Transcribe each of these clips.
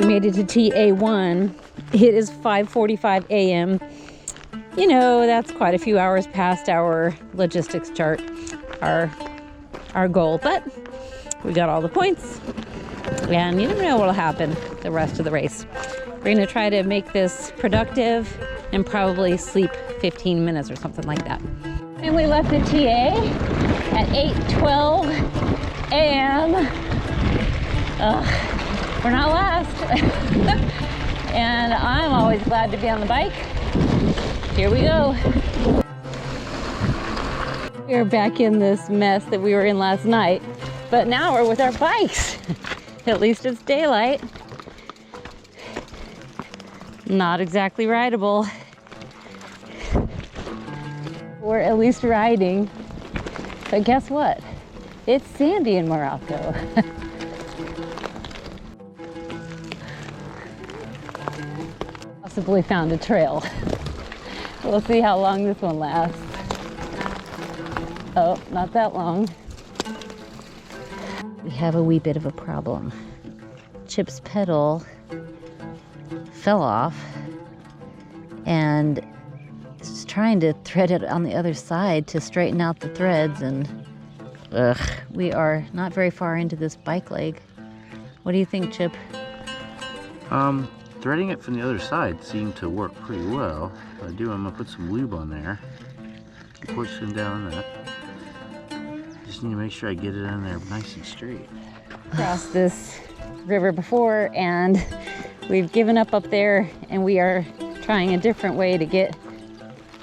We made it to TA1. It is 5:45 a.m. You know, that's quite a few hours past our logistics chart, our goal, but we got all the points, and you never know what'll happen the rest of the race. We're gonna try to make this productive and probably sleep 15 minutes or something like that. And we left the TA at 8:12 a.m. We're not last. And I'm always glad to be on the bike. Here we go. We're back in this mess that we were in last night, but now we're with our bikes. At least it's daylight. Not exactly rideable. We're at least riding, but guess what? It's sandy in Morocco. Possibly found a trail. We'll see how long this one lasts. Oh, not that long. We have a wee bit of a problem. Chip's pedal fell off and is trying to thread it on the other side to straighten out the threads, and we are not very far into this bike leg. What do you think, Chip? Threading it from the other side seemed to work pretty well. What I do, I'm gonna put some lube on there, pushing down that. Just need to make sure I get it in there nice and straight. Crossed this river before, and we've given up there, and we are trying a different way to get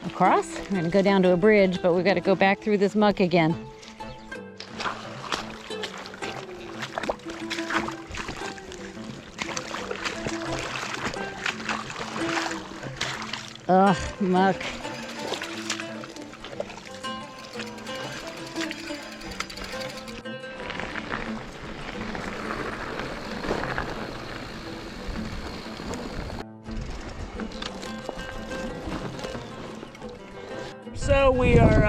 across. We're gonna go down to a bridge, but we've got to go back through this muck again. Ugh, muck. So we are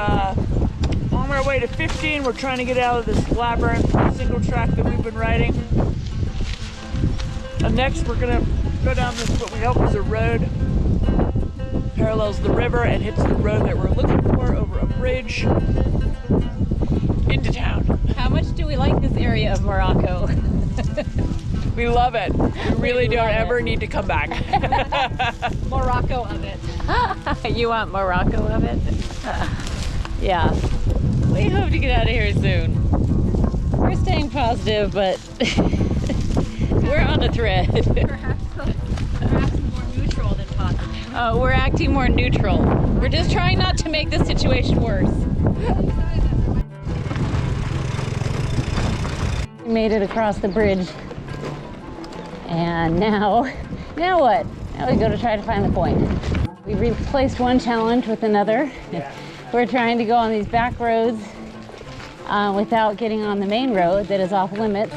on our way to 15. We're trying to get out of this labyrinth single track that we've been riding. And next we're gonna go down this, what we hope is a road, parallels the river and hits the road that we're looking for over a bridge into town. How much do we like this area of Morocco? We love it. We really don't ever need to come back. Morocco of it. You want Morocco of it? Yeah. We hope to get out of here soon. We're staying positive, but we're on a thread. Perhaps more neutral than positive. Oh, we're acting more neutral. We're just trying not to make the situation worse. We made it across the bridge. And now what? Now we go to try to find the point. We replaced one challenge with another. Yeah. We're trying to go on these back roads without getting on the main road that is off limits.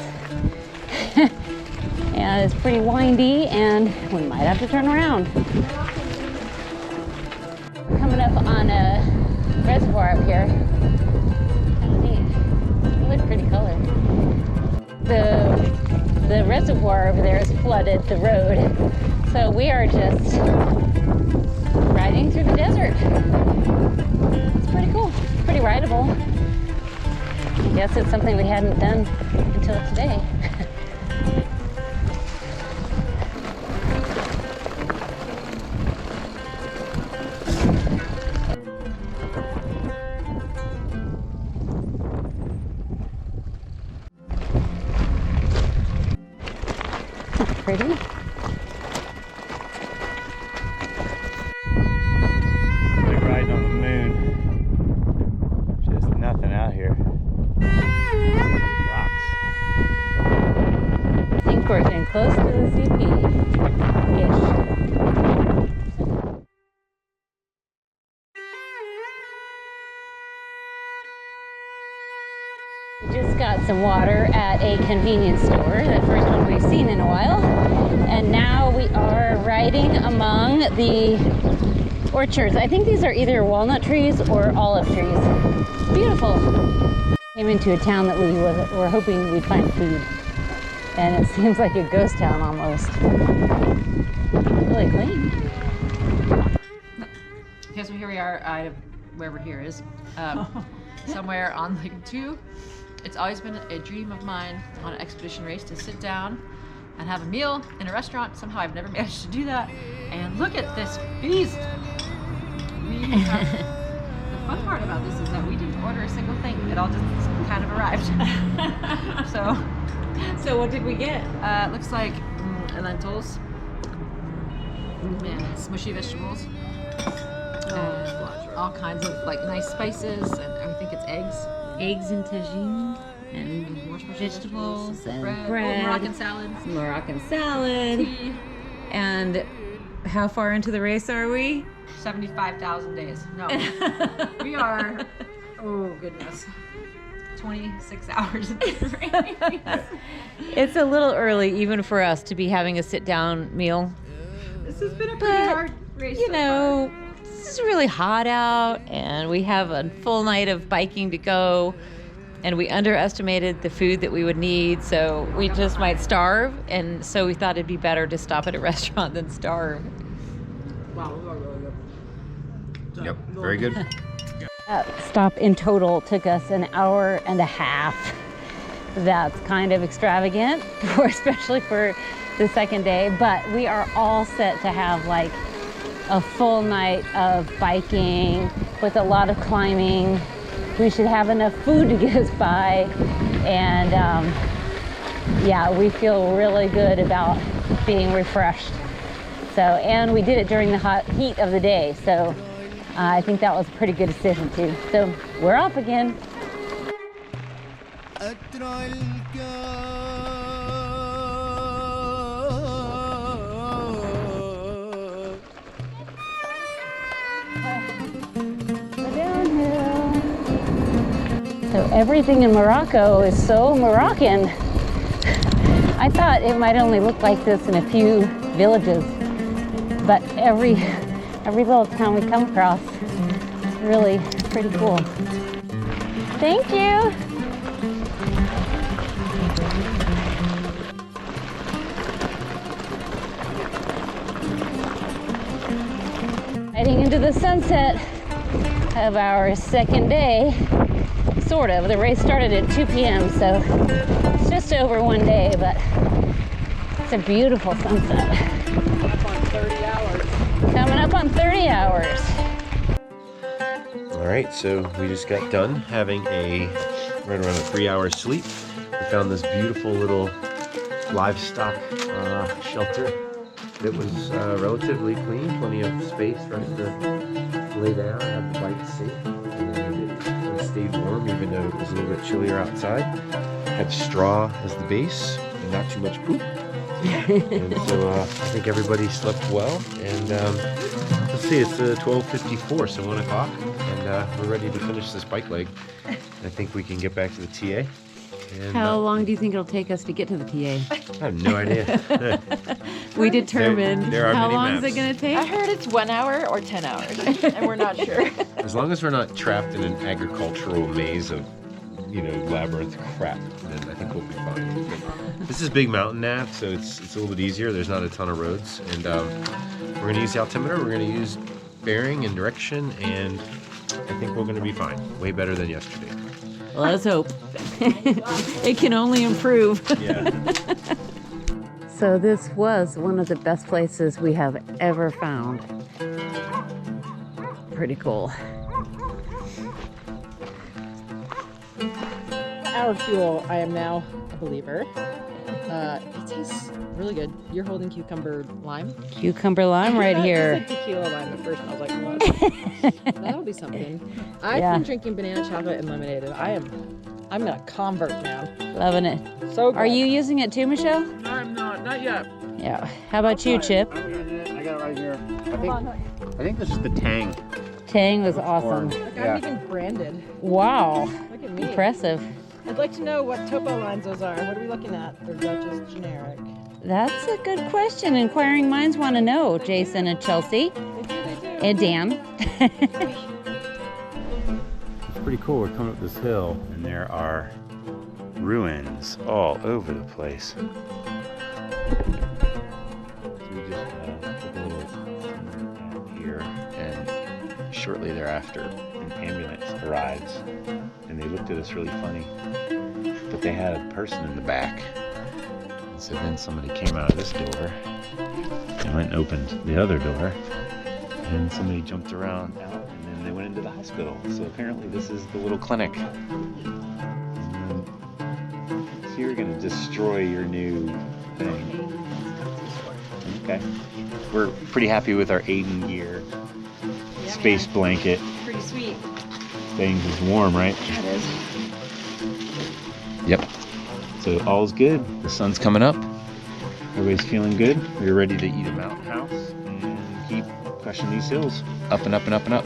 And it's pretty windy, and we might have to turn around. We're coming up on a reservoir up here. Kind of neat. Really pretty color. The reservoir over there has flooded the road, so we are just riding through the desert. It's pretty cool, pretty rideable. I guess it's something we hadn't done until today. Pretty. Like riding on the moon. Just nothing out here. Rocks. I think we're getting close to the CP-ish. We just got some water at a convenience store, the first one we've seen in a while. And now we are riding among the orchards. I think these are either walnut trees or olive trees. Beautiful. Came into a town that we were hoping we'd find food. And it seems like a ghost town almost. Really clean. Okay, so here we are, wherever here is, somewhere on Lake 2. It's always been a dream of mine on an expedition race to sit down and have a meal in a restaurant. Somehow I've never managed to do that. And look at this feast! The fun part about this is that we didn't order a single thing. It all just kind of arrived. So what did we get? Looks like lentils and smushy vegetables. All kinds of like nice spices, and I think it's eggs. Eggs and tagine and More smushy vegetables and bread. bread. Moroccan salad. Moroccan salad. Tea. And how far into the race are we? 75,000 days. No. We are, oh goodness, 26 hours in the race. It's a little early even for us to be having a sit-down meal. This has been a pretty hard race You so know, it's really hot out and we have a full night of biking to go, and we underestimated the food that we would need, so we just might starve, and so we thought it'd be better to stop at a restaurant than starve. Wow, we are really good. Yep, very good. That stop in total took us an hour and a half. That's kind of extravagant, especially for the second day, but we are all set to have like a full night of biking with a lot of climbing. We should have enough food to get us by, and yeah, we feel really good about being refreshed. So, and we did it during the hot heat of the day, so I think that was a pretty good decision too. So we're off again. So everything in Morocco is so Moroccan. I thought it might only look like this in a few villages, but every little town we come across is really pretty cool. Thank you. Heading into the sunset of our second day, sort of. The race started at 2 p.m., so it's just over one day, but it's a beautiful sunset. Up on 30 hours. Coming up on 30 hours. All right, so we just got done having right around a 3-hour sleep. We found this beautiful little livestock shelter that was relatively clean, plenty of space for us to lay down, have the bike safe, and it stayed warm even though it was a little bit chillier outside. Had straw as the base and not too much poop. And so I think everybody slept well, and let's see, it's 12:54, so 1 o'clock, and we're ready to finish this bike leg. I think we can get back to the TA. And, How long do you think it'll take us to get to the TA? I have no idea. We determined. There are How many long maps. is it going to take? I heard it's 1 hour or 10 hours, and we're not sure. As long as we're not trapped in an agricultural maze of, labyrinth crap, then I think we'll be fine. This is Big Mountain Nav, so it's a little bit easier. There's not a ton of roads, and we're going to use the altimeter. We're going to use bearing and direction, and I think we're going to be fine. Way better than yesterday. Let's hope. It can only improve. Yeah. So this was one of the best places we have ever found. Pretty cool. Our fuel, I am now a believer. It tastes really good. You're holding cucumber lime. Cucumber lime right here. It said tequila lime at first, and I was like, what? That'll be something. I've been drinking banana chocolate and lemonade, and I'm a convert now. Loving it. So good. Are you using it too, Michelle? No, I'm not yet. Yeah. How about you, Chip? I got it right here. I think this is the Tang. Tang was awesome. Like, I'm even branded. Wow. Look at me. Impressive. I'd like to know what topo lines those are. What are we looking at? Or is that just generic? That's a good question. Inquiring minds want to know, Jason and Chelsea. They do. And Dan. It's pretty cool. We're coming up this hill, and there are ruins all over the place. So we just took a little turn here, and shortly thereafter, an ambulance arrives, and they looked at us really funny, but they had a person in the back. And so then somebody came out of this door and went and opened the other door, and somebody jumped around out, and then they went into the hospital. So apparently this is the little clinic. So you're gonna destroy your new thing. Okay. We're pretty happy with our Aiden gear. Yeah, Space blanket. Pretty sweet. Things is warm, right? It is. Yep. So all's good. The sun's coming up. Everybody's feeling good. We're ready to eat a mountain house and keep crushing these hills. Up and up and up and up.